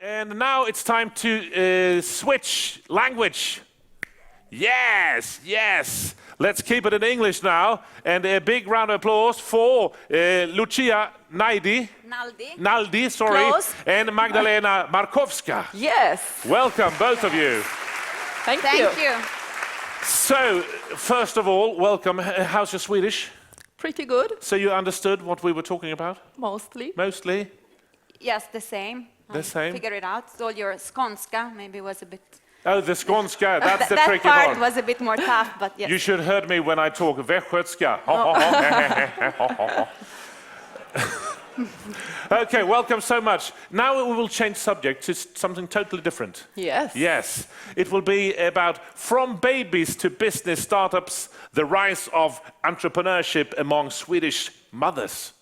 And now it's time to switch language. Yes, yes. Let's keep it in English now. And a big round of applause for Lucia Naldi. Naldi, sorry. Close. And Magdalena Markowska. Yes. Welcome, both of you. Thank you. So, first of all, welcome. How's your Swedish? Pretty good. So you understood what we were talking about? Mostly. Mostly? Yes, the same. The same? Figure it out. So your skånska maybe was a bit... Oh, the skånska, that's the that tricky part part. was a bit more tough, but yes. You should heard me when I talk västgötska. Okay, welcome so much. Now we will change subject to something totally different. Yes. Yes. It will be about from babies to business startups, the rise of entrepreneurship among Swedish mothers.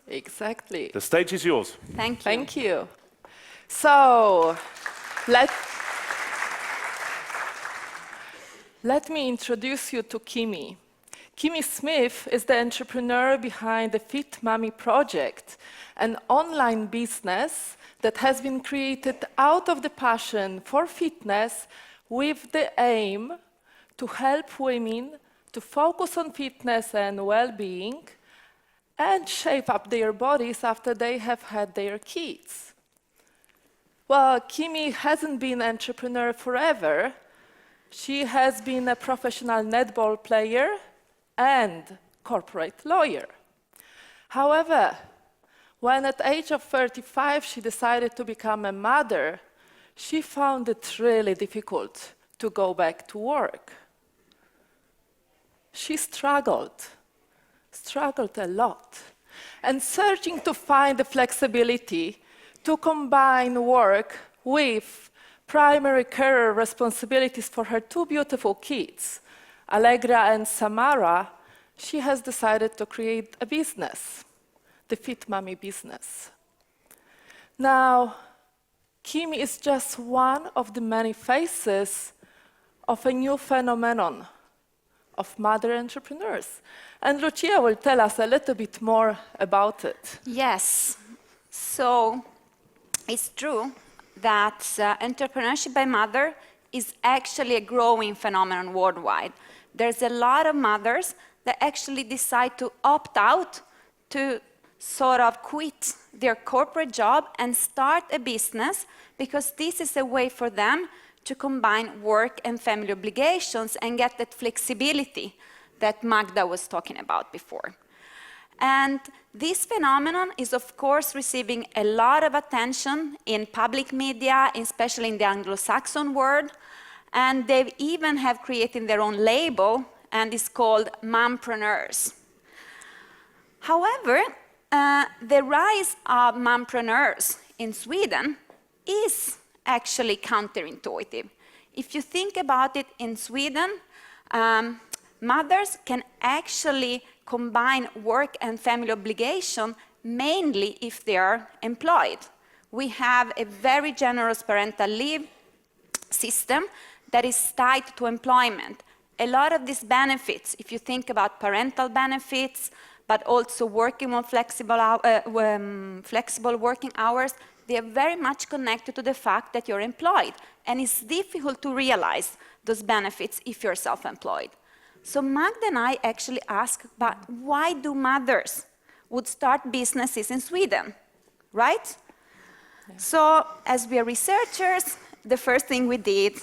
Exactly. The stage is yours. Thank you. Thank you. So, let me introduce you to Kimi. Kimi Smith is the entrepreneur behind the Fit Mommy Project, an online business that has been created out of the passion for fitness with the aim to help women to focus on fitness and well-being and shape up their bodies after they have had their kids. Well, Kimi hasn't been an entrepreneur forever. She has been a professional netball player and corporate lawyer. However, when at the age of 35 she decided to become a mother, she found it really difficult to go back to work. She struggled a lot, and searching to find the flexibility to combine work with primary care responsibilities for her two beautiful kids, Allegra and Samara, she has decided to create a business, the Fit Mommy business. Now, Kimi is just one of the many faces of a new phenomenon of mother entrepreneurs. And Lucia will tell us a little bit more about it. Yes. So, it's true that entrepreneurship by mother is actually a growing phenomenon worldwide. There's a lot of mothers that actually decide to opt out, to sort of quit their corporate job and start a business because this is a way for them to combine work and family obligations and get that flexibility that Magda was talking about before. And this phenomenon is, of course, receiving a lot of attention in public media, especially in the Anglo-Saxon world. And they even have created their own label, and it's called mompreneurs. However, the rise of mompreneurs in Sweden is actually counterintuitive. If you think about it, in Sweden, mothers can actually combine work and family obligation mainly if they are employed. We have a very generous parental leave system that is tied to employment. A lot of these benefits, if you think about parental benefits, but also working on flexible working hours, they are very much connected to the fact that you're employed. And it's difficult to realize those benefits if you're self-employed. So Magda and I actually asked, but why do mothers would start businesses in Sweden, right? Yeah. So as we are researchers, the first thing we did,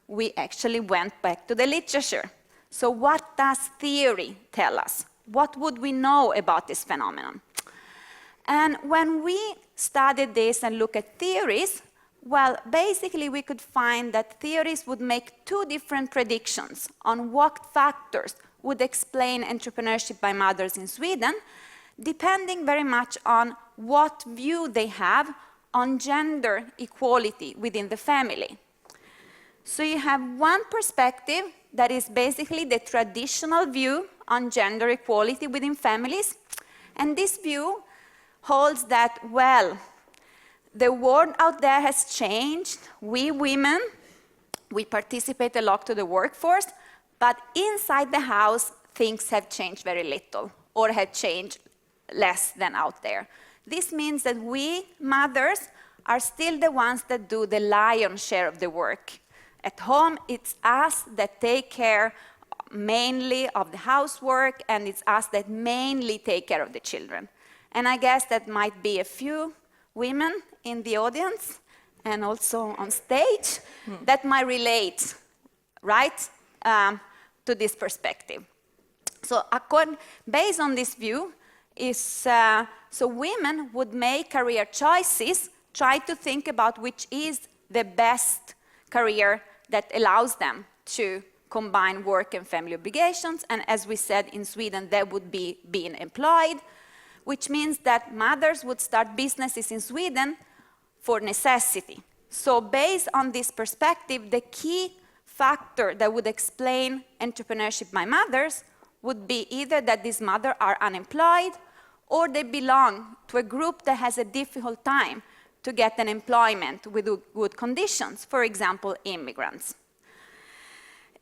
we actually went back to the literature. So what does theory tell us? What would we know about this phenomenon? And when we studied this and looked at theories, well, basically we could find that theories would make two different predictions on what factors would explain entrepreneurship by mothers in Sweden, depending very much on what view they have on gender equality within the family. So you have one perspective that is basically the traditional view on gender equality within families, and this view holds that, well, the world out there has changed. We women, we participate a lot to the workforce, but inside the house, things have changed very little or have changed less than out there. This means that we mothers are still the ones that do the lion's share of the work. At home, it's us that take care mainly of the housework, and it's us that mainly take care of the children. And I guess that might be a few women in the audience and also on stage that might relate, right, to this perspective. So based on this view, so women would make career choices, try to think about which is the best career that allows them to combine work and family obligations. And as we said, in Sweden, that would be being employed, which means that mothers would start businesses in Sweden for necessity. So based on this perspective, the key factor that would explain entrepreneurship by mothers would be either that these mothers are unemployed or they belong to a group that has a difficult time to get an employment with good conditions, for example, immigrants.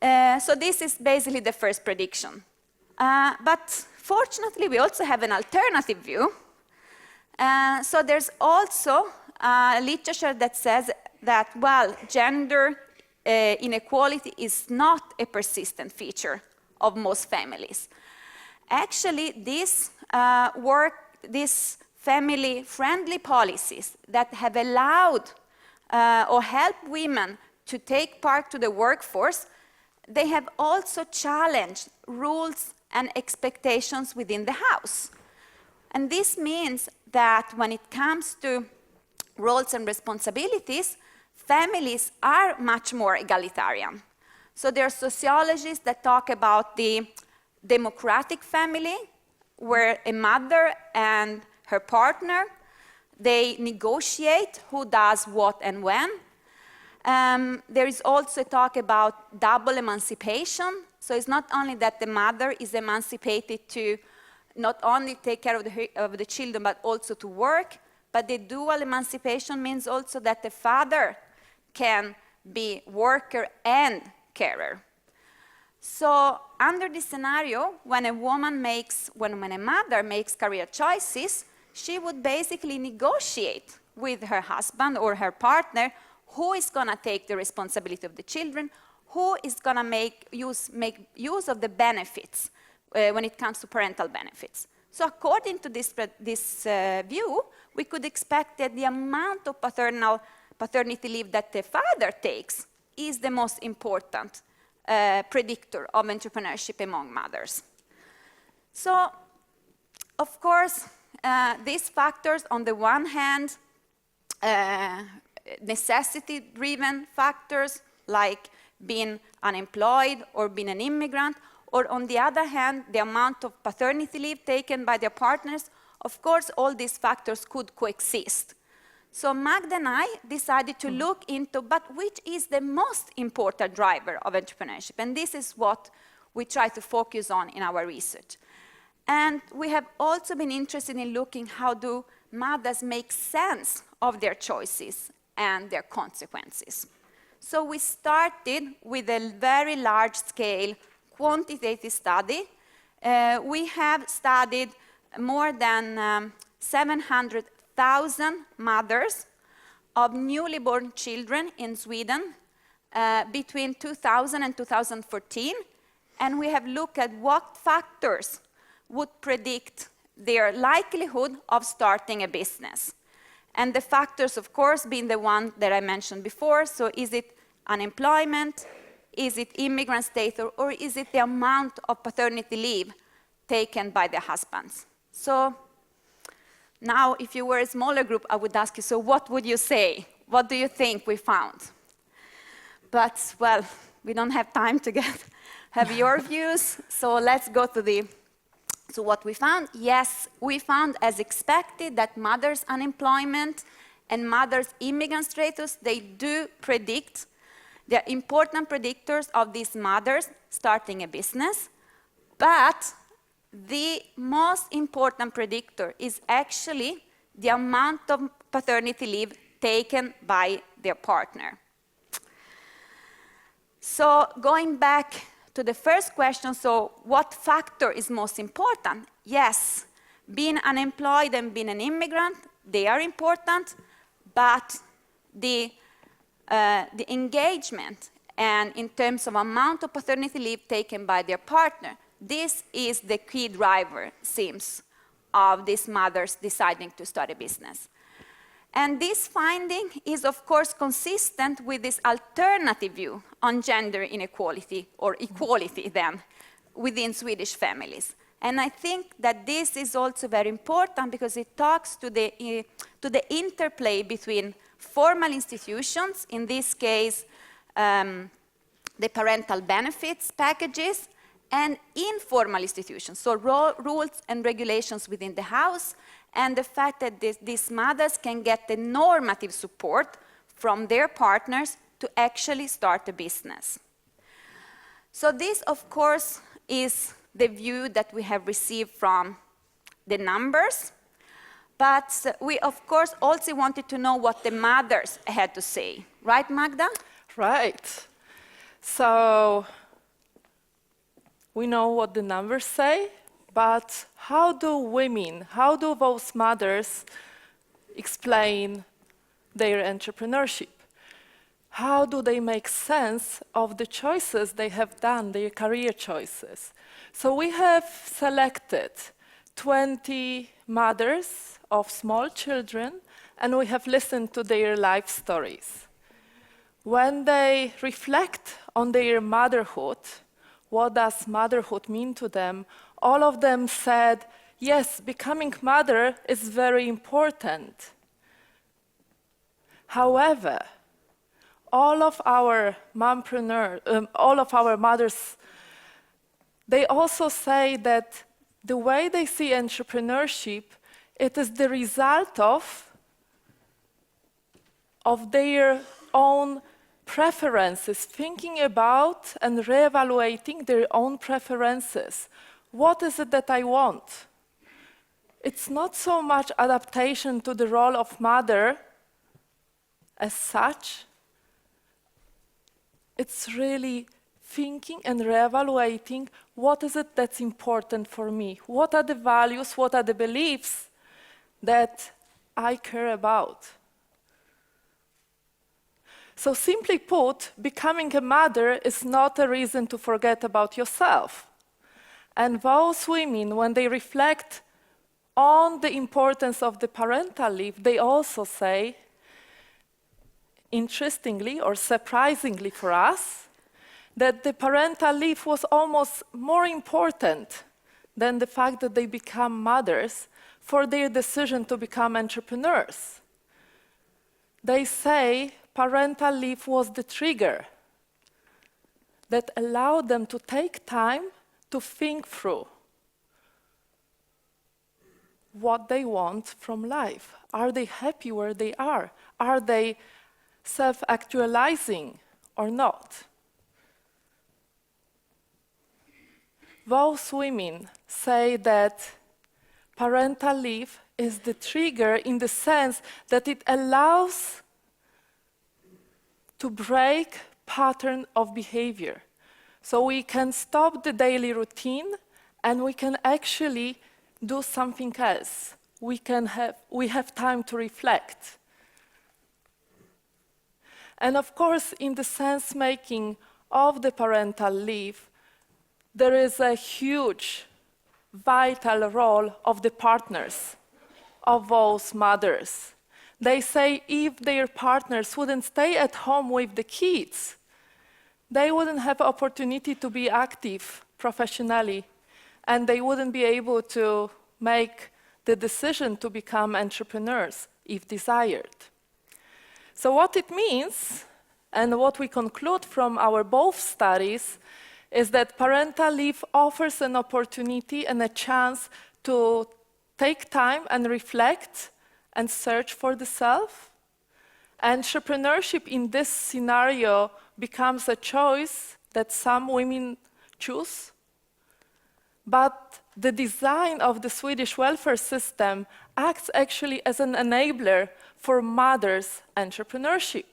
So this is basically the first prediction. But fortunately, we also have an alternative view. So there's also literature that says that, well, gender inequality is not a persistent feature of most families. Actually, these family-friendly policies that have allowed or helped women to take part to the workforce, they have also challenged rules and expectations within the house. And this means that when it comes to roles and responsibilities, families are much more egalitarian. So there are sociologists that talk about the democratic family, where a mother and her partner, they negotiate who does what and when. There is also talk about double emancipation. So it's not only that the mother is emancipated to not only take care of the children, but also to work. But the dual emancipation means also that the father can be worker and carer. So under this scenario, when a mother makes career choices, she would basically negotiate with her husband or her partner who is going to take the responsibility of the children, who is going to make use of the benefits when it comes to parental benefits. So according to this view, we could expect that the amount of paternity leave that the father takes is the most important predictor of entrepreneurship among mothers. So, of course, these factors, on the one hand, necessity-driven factors like being unemployed or being an immigrant, or on the other hand, the amount of paternity leave taken by their partners, of course, all these factors could coexist. So Magda and I decided to look into, but which is the most important driver of entrepreneurship? And this is what we try to focus on in our research. And we have also been interested in looking how do mothers make sense of their choices and their consequences. So we started with a very large-scale quantitative study. We have studied more than 700,000 mothers of newly born children in Sweden between 2000 and 2014. And we have looked at what factors would predict their likelihood of starting a business. And the factors, of course, being the one that I mentioned before. So is it unemployment? Is it immigrant status? Or is it the amount of paternity leave taken by the husbands? So now, if you were a smaller group, I would ask you, so what would you say? What do you think we found? But, well, we don't have time to have your views. So let's go to what we found. Yes, we found, as expected, that mothers' unemployment and mothers' immigrant status, they do predict. They're important predictors of these mothers starting a business. But the most important predictor is actually the amount of paternity leave taken by their partner. So going back to the first question, so what factor is most important? Yes, being unemployed and being an immigrant, they are important, but the engagement and in terms of amount of paternity leave taken by their partner, this is the key driver, seems, of these mothers deciding to start a business. And this finding is, of course, consistent with this alternative view on gender inequality, or equality then, within Swedish families. And I think that this is also very important because it talks to the interplay between formal institutions, in this case, the parental benefits packages, and informal institutions, so rules and regulations within the house, and the fact that these mothers can get the normative support from their partners to actually start a business. So this, of course, is the view that we have received from the numbers, but we, of course, also wanted to know what the mothers had to say. Right, Magda? Right. So we know what the numbers say, but how do women, how do those mothers explain their entrepreneurship? How do they make sense of the choices they have done, their career choices? So we have selected 20 mothers of small children, and we have listened to their life stories. When they reflect on their motherhood, what does motherhood mean to them? All of them said, yes, becoming mother is very important. However, all of our mothers, they also say that the way they see entrepreneurship, it is the result of their own preferences, thinking about and reevaluating their own preferences. What is it that I want? It's not so much adaptation to the role of mother as such. It's really thinking and reevaluating what is it that's important for me? What are the values, what are the beliefs that I care about? So simply put, becoming a mother is not a reason to forget about yourself. And those women, when they reflect on the importance of the parental leave, they also say, interestingly or surprisingly for us, that the parental leave was almost more important than the fact that they become mothers for their decision to become entrepreneurs. They say parental leave was the trigger that allowed them to take time to think through what they want from life. Are they happy where they are? Are they self-actualizing or not? Those women say that parental leave is the trigger in the sense that it allows to break pattern of behavior. So we can stop the daily routine and we can actually do something else. We have time to reflect. And of course, in the sense-making of the parental leave, there is a huge, vital role of the partners, of those mothers. They say if their partners wouldn't stay at home with the kids, they wouldn't have opportunity to be active professionally, and they wouldn't be able to make the decision to become entrepreneurs if desired. So what it means, and what we conclude from our both studies, is that parental leave offers an opportunity and a chance to take time and reflect and search for the self. Entrepreneurship in this scenario becomes a choice that some women choose. But the design of the Swedish welfare system acts actually as an enabler for mothers' entrepreneurship.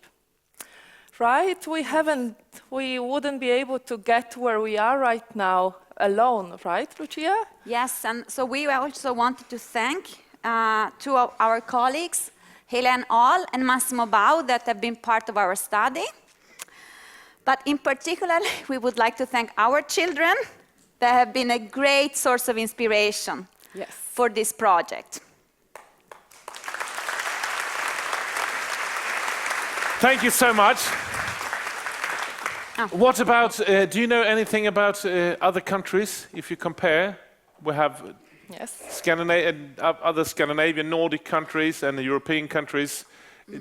Right? We wouldn't be able to get where we are right now alone, right, Lucia? Yes, and so we also wanted to thank two of our colleagues, Helen Ahl and Massimo Bau that have been part of our study. But in particular, we would like to thank our children that have been a great source of inspiration for this project. Thank you so much. What about, do you know anything about other countries, if you compare? We have other Scandinavian, Nordic countries and the European countries.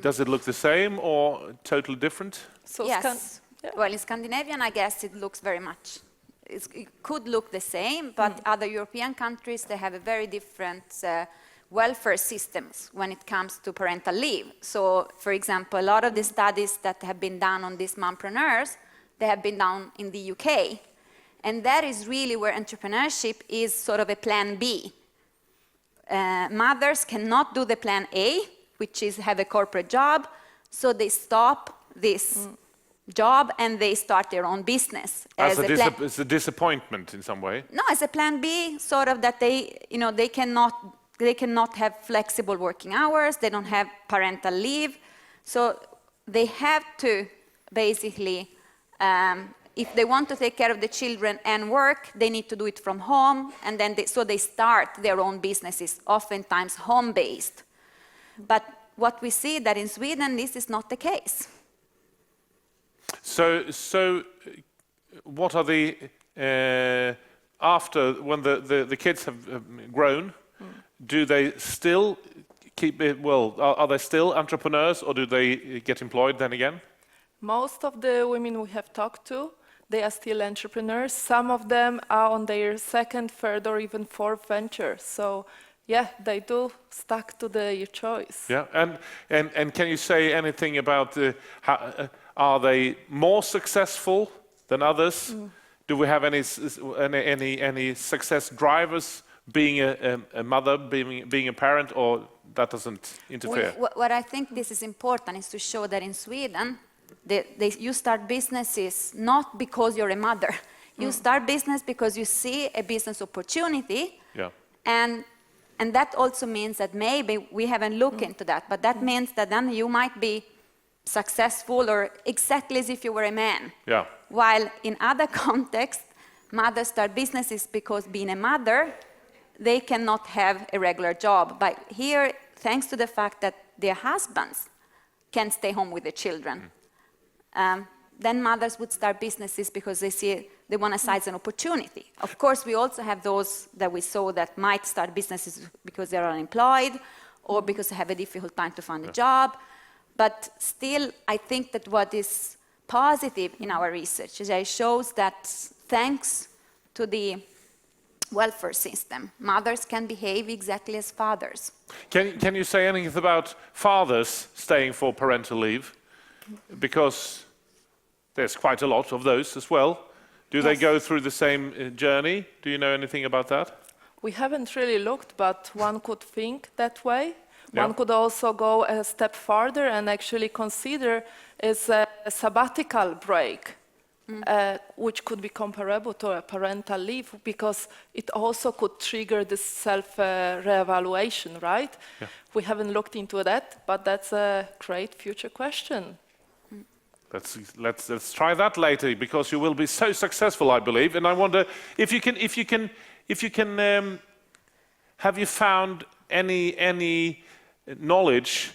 Does it look the same or totally different? So yes. Well, in Scandinavian, I guess it looks very much. It could look the same, but other European countries, they have a very different welfare systems when it comes to parental leave. So, for example, a lot of the studies that have been done on these mompreneurs, they have been done in the UK. And that is really where entrepreneurship is sort of a plan B. Mothers cannot do the plan A, which is have a corporate job, so they stop this job and they start their own business. It's a disappointment in some way. No, as a plan B, sort of that they cannot have flexible working hours, they don't have parental leave, so they have to basically, if they want to take care of the children and work, they need to do it from home, and then they start their own businesses, oftentimes home-based. But what we see that in Sweden, this is not the case. So what are the after when the kids have grown? Do they still keep it? Well, are they still entrepreneurs, or do they get employed then again? Most of the women we have talked to, they are still entrepreneurs. Some of them are on their second, third, or even fourth venture. So, yeah, they do stuck to their choice. Yeah, and can you say anything about how? Are they more successful than others? Do we have any success drivers, being a mother, being a parent, or that doesn't interfere? What I think this is important is to show that in Sweden, you start businesses not because you're a mother. You start business because you see a business opportunity, and that also means that maybe we haven't looked into that, but that means that then you might be successful or exactly as if you were a man. Yeah. While in other contexts, mothers start businesses because being a mother, they cannot have a regular job. But here, thanks to the fact that their husbands can stay home with the children, then mothers would start businesses because they want to seize an opportunity. Of course, we also have those that we saw that might start businesses because they're unemployed or because they have a difficult time to find a job. But still, I think that what is positive in our research is that it shows that thanks to the welfare system, mothers can behave exactly as fathers. Can you say anything about fathers staying for parental leave? Because there's quite a lot of those as well. Do they go through the same journey? Do you know anything about that? We haven't really looked, but one could think that way. One could also go a step further and actually consider is a sabbatical break, which could be comparable to a parental leave, because it also could trigger this self-reevaluation, right? Yeah. We haven't looked into that, but that's a great future question. Let's try that later, because you will be so successful, I believe. And I wonder if you can have you found any knowledge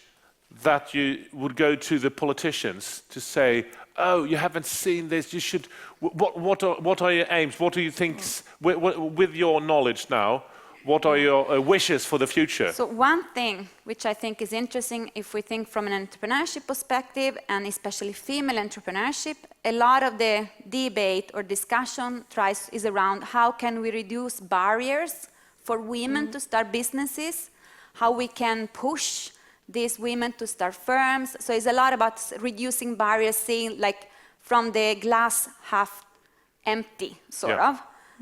that you would go to the politicians to say, oh, you haven't seen this, you should, what are your aims, what do you think, with your knowledge now, what are your wishes for the future? So one thing which I think is interesting, if we think from an entrepreneurship perspective, and especially female entrepreneurship, a lot of the debate or discussion is around how can we reduce barriers for women to start businesses, how we can push these women to start firms. So it's a lot about reducing barriers, seeing like from the glass half empty, sort of.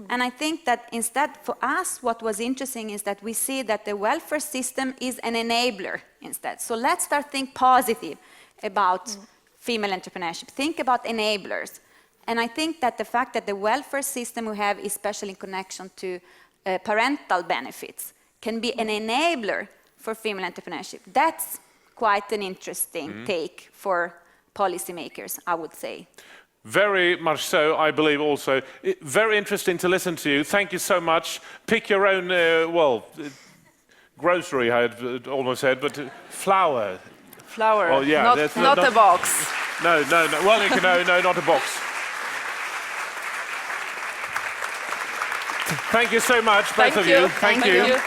And I think that instead for us, what was interesting is that we see that the welfare system is an enabler instead. So let's start think positive about female entrepreneurship. Think about enablers. And I think that the fact that the welfare system we have, especially in connection to parental benefits, can be an enabler for female entrepreneurship. That's quite an interesting take for policymakers, I would say. Very much so, I believe also. Very interesting to listen to you. Thank you so much. Pick your own, grocery, I had almost said, but flour. Flower, Oh, yeah, not a box. No. Well, you can, no, not a box. Thank you so much, both of you. Thank you.